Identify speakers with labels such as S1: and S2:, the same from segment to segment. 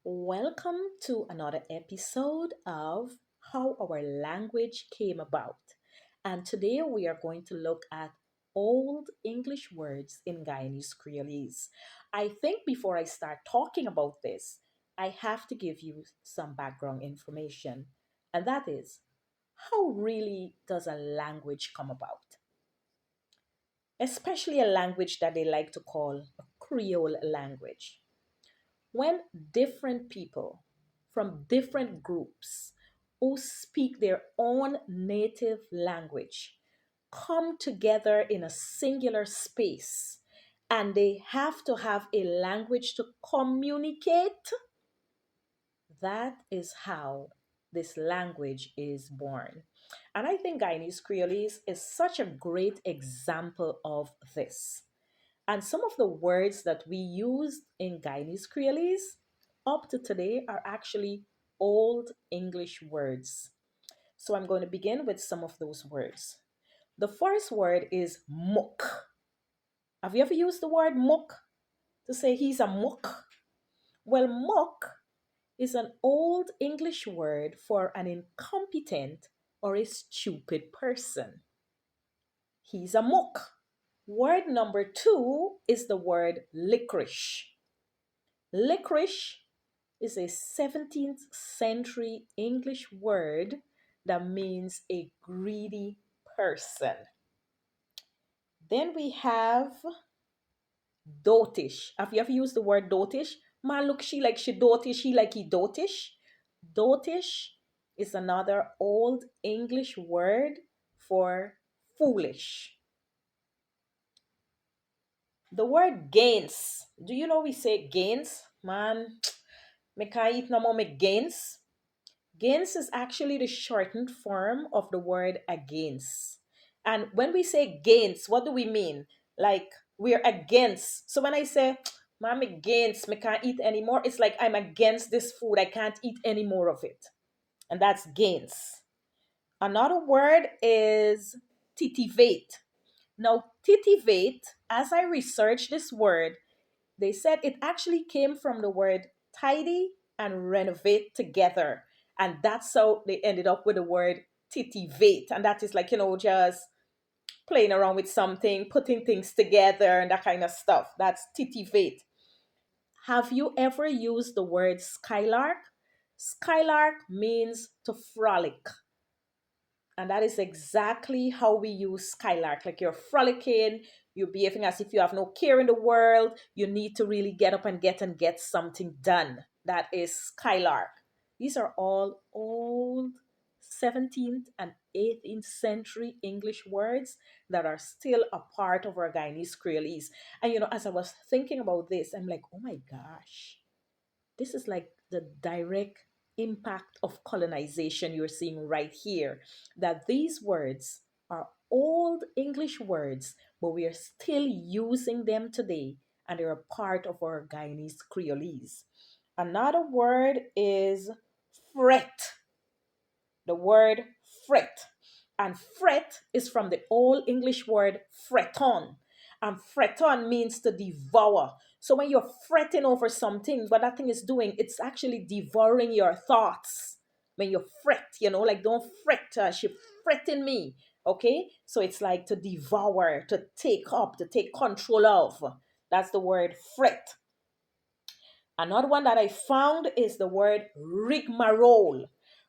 S1: Welcome to another episode of How Our Language Came About. And today we are going to look at old English words in Guyanese Creolese. I think before I start talking about this, I have to give you some background information. And that is, how really does a language come about? Especially a language that they like to call a Creole language. When different people from different groups who speak their own native language come together in a singular space and they have to have a language to communicate, that is how this language is born. And I think Guyanese Creolese is such a great example of this. And some of the words that we use in Guyanese Creolese up to today are actually Old English words. So I'm going to begin with some of those words. The first word is muck. Have you ever used the word muck to say he's a muck? Well, muck is an Old English word for an incompetent or a stupid person. He's a muck. Word number two is the word licorice. Licorice is a 17th century English word that means a greedy person. Then we have dotish. Have you ever used the word dotish? Man, look, she like she dotish, he like he dotish. Dotish is another old English word for foolish. The word gains. Do you know we say gains? Man, me can't eat no more me gains. Gains is actually the shortened form of the word against. And when we say gains, what do we mean? Like we're against. So when I say, I'm against, me can't eat anymore, it's like I'm against this food. I can't eat any more of it. And that's gains. Another word is titivate. Now, titivate, as I researched this word, they said it actually came from the word tidy and renovate together. And that's how they ended up with the word titivate. And that is like, just playing around with something, putting things together and that kind of stuff. That's titivate. Have you ever used the word skylark? Skylark means to frolic. And that is exactly how we use skylark. Like you're frolicking, you're behaving as if you have no care in the world. You need to really get up and get something done. That is skylark. These are all old 17th and 18th century English words that are still a part of our Guyanese Creolese. And as I was thinking about this, I'm like, oh my gosh, this is like the direct impact of colonization you're seeing right here. That these words are old English words, but we are still using them today, and they're a part of our Guyanese Creolese. Another word is fret. The word fret. And fret is from the Old English word freton. And freton means to devour. So when you're fretting over something, what that thing is doing, it's actually devouring your thoughts. When you fret, like don't fret, she fretting me. Okay? So it's like to devour, to take up, to take control of. That's the word fret. Another one that I found is the word rigmarole.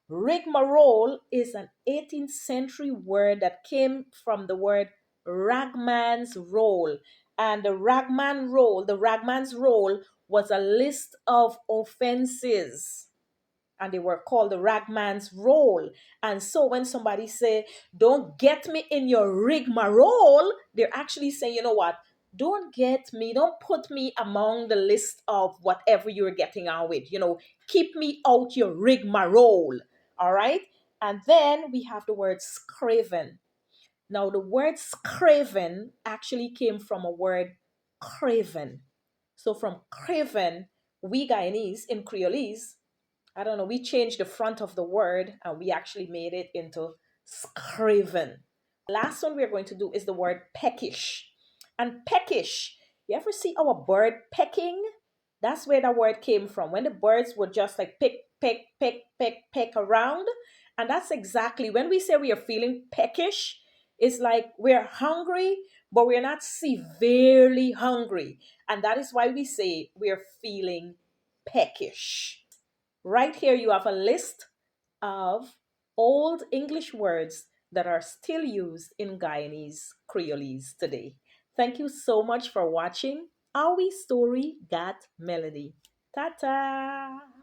S1: Rigmarole is an 18th century word that came from the word ragman's roll. And the ragman's roll was a list of offenses. And they were called the ragman's roll. And so when somebody say, don't get me in your rigmarole, they're actually saying, you know what? Don't get me, don't put me among the list of whatever you're getting on with. Keep me out your rigmarole. All right. And then we have the word scraven. Now, the word scraven actually came from a word craven. So from craven, we Guyanese in Creolese, I don't know, we changed the front of the word and we actually made it into scraven. Last one we're going to do is the word peckish. And peckish, you ever see our bird pecking? That's where the word came from. When the birds would just like pick, pick, pick, pick, pick around. And that's exactly when we say we are feeling peckish, it's like we're hungry, but we're not severely hungry. And that is why we say we're feeling peckish. Right here, you have a list of old English words that are still used in Guyanese Creolese today. Thank you so much for watching. Our story got melody. Ta ta!